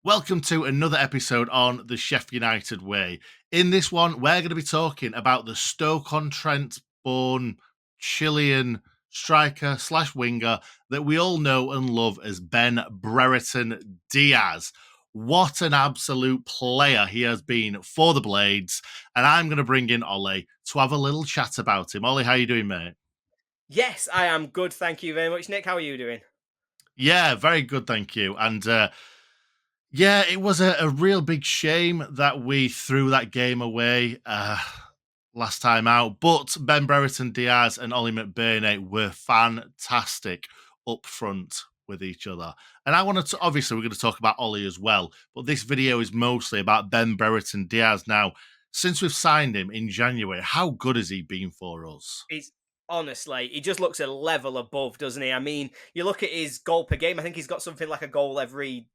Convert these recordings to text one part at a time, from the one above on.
Welcome to another episode on the Sheff United Way. In this one, we're going to be talking about the Stoke-on-Trent born Chilean striker slash winger that we all know and love as Ben Brereton Diaz. What an absolute player he has been for the Blades. And I'm going to bring in Ollie to have a little chat about him. Ollie, how you doing, mate? Yes, I am good. Thank you very much, Nick. How are you doing? Yeah, very good, thank you. And yeah, it was a real big shame that we threw that game away last time out. But Ben Brereton Diaz and Ollie McBurnie were fantastic up front with each other. And I wanted to, obviously, we're going to talk about Ollie as well. But this video is mostly about Ben Brereton Diaz. Now, since we've signed him in January, how good has he been for us? He's honestly, he just looks a level above, doesn't he? I mean, you look at his goal per game. I think he's got something like a goal every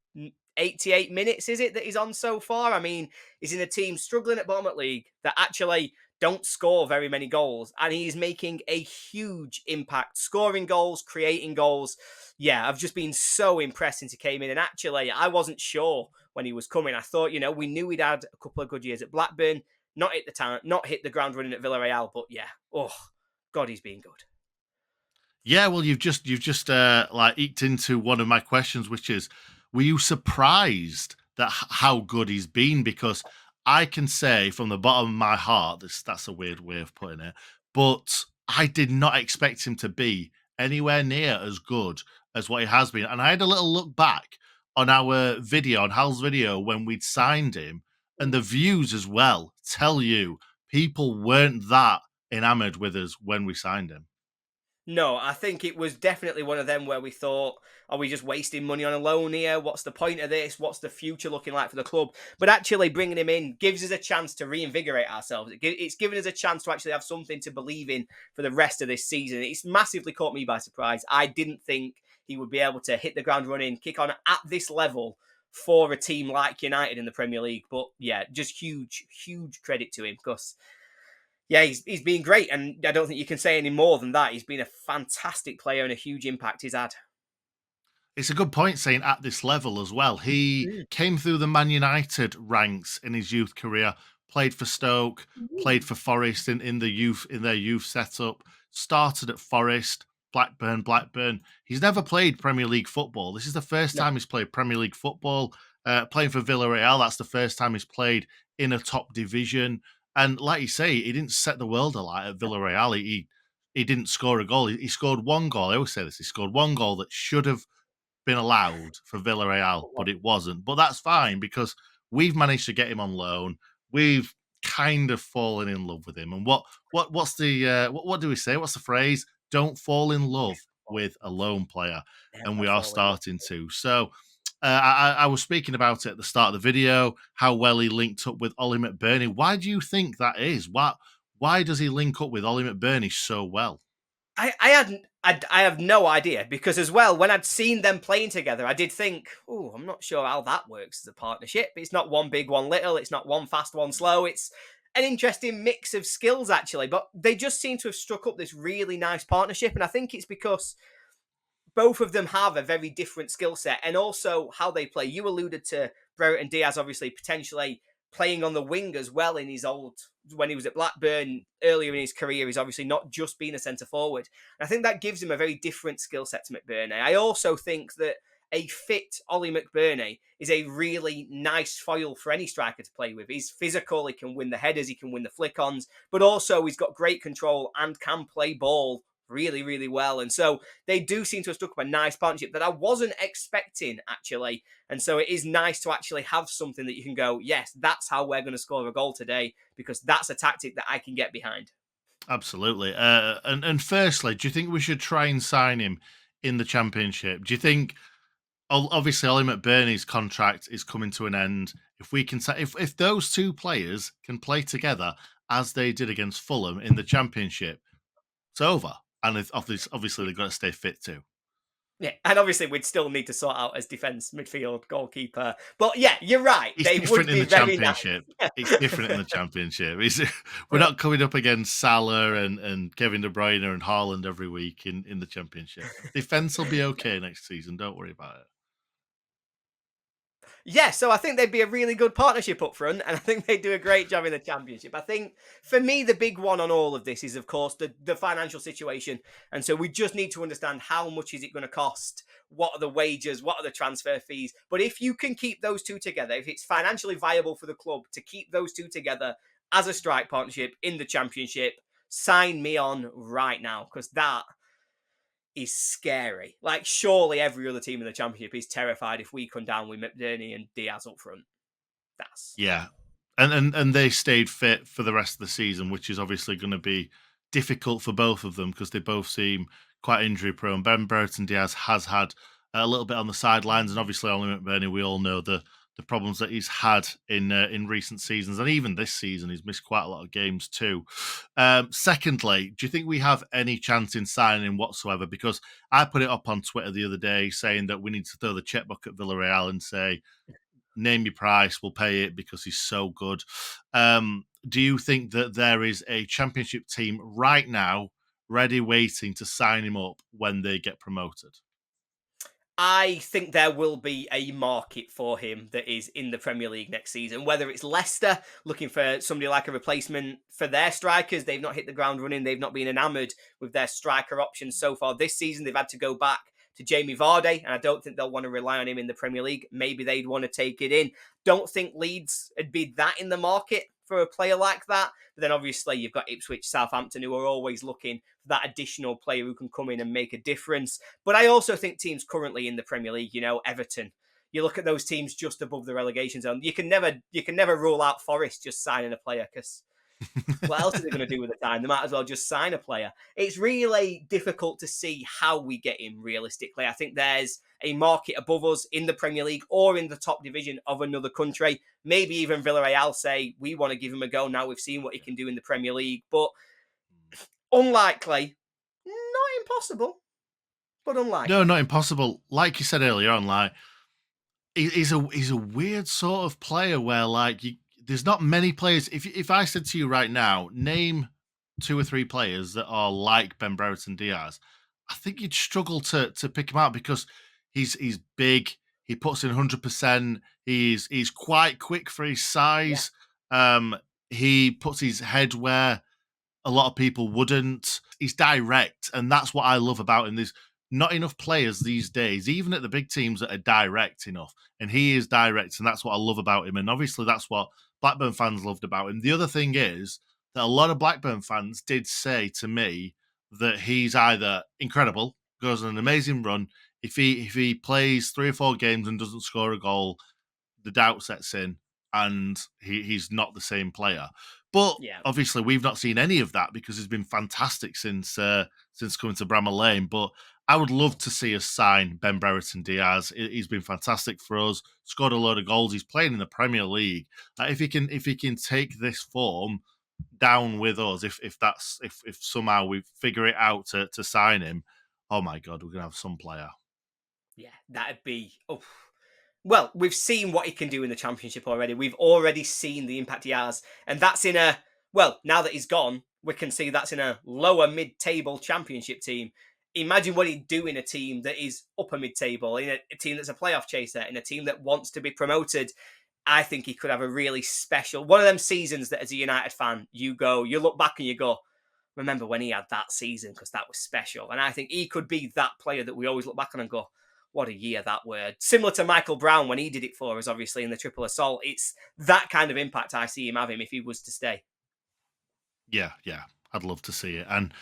88 minutes, is it, that he's on so far? I mean, he's in a team struggling at bottom of league that actually don't score very many goals, and he's making a huge impact, scoring goals, creating goals. Yeah, I've just been so impressed since he came in. And actually, I wasn't sure when he was coming. I thought, we knew he'd had a couple of good years at Blackburn, not hit the talent, not hit the ground running at Villarreal, but yeah, oh God, he's been good. Yeah, well, you've just like eked into one of my questions, which is, were you surprised that how good he's been? Because I can say from the bottom of my heart, that's a weird way of putting it, but I did not expect him to be anywhere near as good as what he has been. And I had a little look back on our video, on Hal's video, when we'd signed him, and the views as well tell you people weren't that enamored with us when we signed him. No, I think it was definitely one of them where we thought, are we just wasting money on a loan here? What's the point of this? What's the future looking like for the club? But actually bringing him in gives us a chance to reinvigorate ourselves. It's given us a chance to actually have something to believe in for the rest of this season. It's massively caught me by surprise. I didn't think he would be able to hit the ground running, kick on at this level for a team like United in the Premier League. But yeah, just huge, huge credit to him because yeah, he's been great, and I don't think you can say any more than that. He's been a fantastic player and a huge impact he's had. It's a good point saying at this level as well. He Mm. came through the Man United ranks in his youth career, played for Stoke, played for Forest in the youth in their youth setup, started at Forest, Blackburn. He's never played Premier League football. This is the first No, time he's played Premier League football. Playing for Villarreal, that's the first time he's played in a top division. And like you say, he didn't set the world alight at Villarreal. He didn't score a goal. He scored one goal. I always say this. He scored one goal that should have been allowed for Villarreal, but it wasn't. But that's fine because we've managed to get him on loan. We've kind of fallen in love with him. And what's the what do we say? What's the phrase? Don't fall in love with a loan player, and never we are fall in love. starting to. So. I was speaking about it at the start of the video, how well he linked up with Ollie McBurnie. Why do you think that is? Why does he link up with Ollie McBurnie so well? I have no idea because as well when I'd seen them playing together, I did think, oh, I'm not sure how that works as a partnership. It's not one big, one little. It's not one fast, one slow. It's an interesting mix of skills actually, but they just seem to have struck up this really nice partnership, and I think it's because both of them have a very different skill set and also how they play. You alluded to Brereton Diaz, obviously, potentially playing on the wing as well in his when he was at Blackburn earlier in his career. He's obviously not just been a centre forward. And I think that gives him a very different skill set to McBurnie. I also think that a fit Ollie McBurnie is a really nice foil for any striker to play with. He's physical, he can win the headers, he can win the flick-ons, but also he's got great control and can play ball really, really well. And so they do seem to have struck up a nice partnership that I wasn't expecting, actually. And so it is nice to actually have something that you can go, yes, that's how we're going to score a goal today, because that's a tactic that I can get behind. Absolutely. And firstly, do you think we should try and sign him in the Championship? Do you think, obviously, Ollie McBurnie's contract is coming to an end? If we can, if those two players can play together as they did against Fulham in the Championship, it's over. And obviously they've got to stay fit too. Yeah, and obviously we'd still need to sort out as defence, midfield, goalkeeper. But yeah, you're right. It's They would different in be the very nice. Championship. It's different in the Championship. We're not coming up against Salah and Kevin De Bruyne and Haaland every week in the Championship. Defence will be okay next season. Don't worry about it. Yeah, so I think they'd be a really good partnership up front, and I think they'd do a great job in the championship. I think for me, the big one on all of this is, of course, the financial situation. And so we just need to understand how much is it going to cost? What are the wages? What are the transfer fees? But if you can keep those two together, if it's financially viable for the club to keep those two together as a strike partnership in the championship, sign me on right now, because that is scary. Like, surely every other team in the championship is terrified if we come down with McBurnie and Diaz up front. That's Yeah. And they stayed fit for the rest of the season, which is obviously going to be difficult for both of them because they both seem quite injury prone. Brereton Diaz has had a little bit on the sidelines, and obviously Ollie McBurnie, we all know the problems that he's had in recent seasons, and even this season he's missed quite a lot of games too. Secondly, do you think we have any chance in signing him whatsoever? Because I put it up on Twitter the other day saying that we need to throw the checkbook at Villarreal and say, name your price, we'll pay it because he's so good. Do you think that there is a championship team right now ready waiting to sign him up when they get promoted? I think there will be a market for him that is in the Premier League next season. Whether it's Leicester looking for somebody like a replacement for their strikers, they've not hit the ground running. They've not been enamoured with their striker options so far this season. They've had to go back to Jamie Vardy, and I don't think they'll want to rely on him in the Premier League. Maybe they'd want to take it in. Don't think Leeds would be that in the market for a player like that. But then obviously you've got Ipswich, Southampton, who are always looking for that additional player who can come in and make a difference. But I also think teams currently in the Premier League, Everton, you look at those teams just above the relegation zone. You can never rule out Forest just signing a player, because what else are they going to do with the time? They might as well just sign a player. It's really difficult to see how we get him realistically. I think there's a market above us in the Premier League or in the top division of another country. Maybe even Villarreal say, we want to give him a go now we've seen what he can do in the Premier League. But unlikely, not impossible, but unlikely. No, not impossible. Like you said earlier on, like he's a weird sort of player where there's not many players. If I said to you right now, name 2 or 3 players that are like Ben Brereton Diaz, I think you'd struggle to pick him out because he's big. He puts in 100%. He's quite quick for his Yeah. size. He puts his head where a lot of people wouldn't. He's direct, and that's what I love about him. There's not enough players these days, even at the big teams, that are direct enough. And he is direct, and that's what I love about him. And obviously, that's what Blackburn fans loved about him. The other thing is that a lot of Blackburn fans did say to me that he's either incredible, goes on an amazing run. If he plays 3 or 4 games and doesn't score a goal, the doubt sets in and he's not the same player. But Yeah. obviously, we've not seen any of that because he's been fantastic since coming to Bramall Lane. But I would love to see us sign Ben Brereton Diaz. He's been fantastic for us. Scored a load of goals. He's playing in the Premier League. If he can take this form down with us, if somehow we figure it out to sign him, oh my God, we're gonna have some player. Yeah, that'd be. Oh. Well, we've seen what he can do in the Championship already. We've already seen the impact he has. And that's in a, well, now that he's gone, we can see that's in a lower mid-table Championship team. Imagine what he'd do in a team that is upper mid-table, in a team that's a playoff chaser, in a team that wants to be promoted. I think he could have a really special, one of them seasons that as a United fan, you look back and you go, remember when he had that season, because that was special. And I think he could be that player that we always look back on and go, what a year that were. Similar to Michael Brown when he did it for us, obviously, in the triple assault. It's that kind of impact I see him having if he was to stay. Yeah, I'd love to see it. And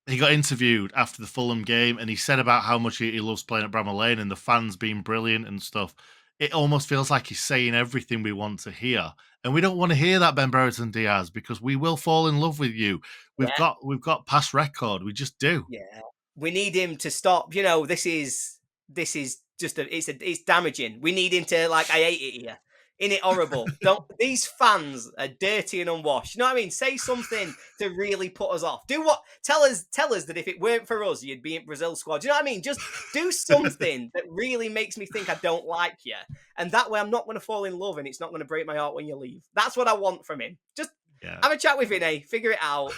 he got interviewed after the Fulham game, and he said about how much he loves playing at Bramall Lane and the fans being brilliant and stuff. It almost feels like he's saying everything we want to hear, and we don't want to hear that, Ben Brereton Diaz, because we will fall in love with you. We've got past record. We just do. Yeah. We need him to stop. This is just it's damaging. We need him to, like, I hate it here. In it horrible. Don't These fans are dirty and unwashed. You know what I mean? Say something to really put us off. Tell us that if it weren't for us, you'd be in Brazil squad. You know what I mean? Just do something that really makes me think I don't like you. And that way I'm not going to fall in love and it's not going to break my heart when you leave. That's what I want from him. Just have a chat with Vinny, figure it out.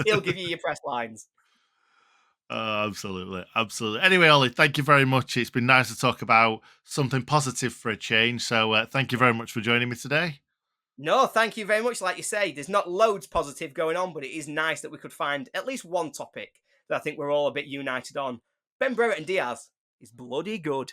He'll give you your press lines. Oh, absolutely, absolutely. Anyway, Ollie, thank you very much. It's been nice to talk about something positive for a change. So thank you very much for joining me today. No, thank you very much. Like you say, there's not loads positive going on, but it is nice that we could find at least one topic that I think we're all a bit united on. Ben Brereton Diaz is bloody good.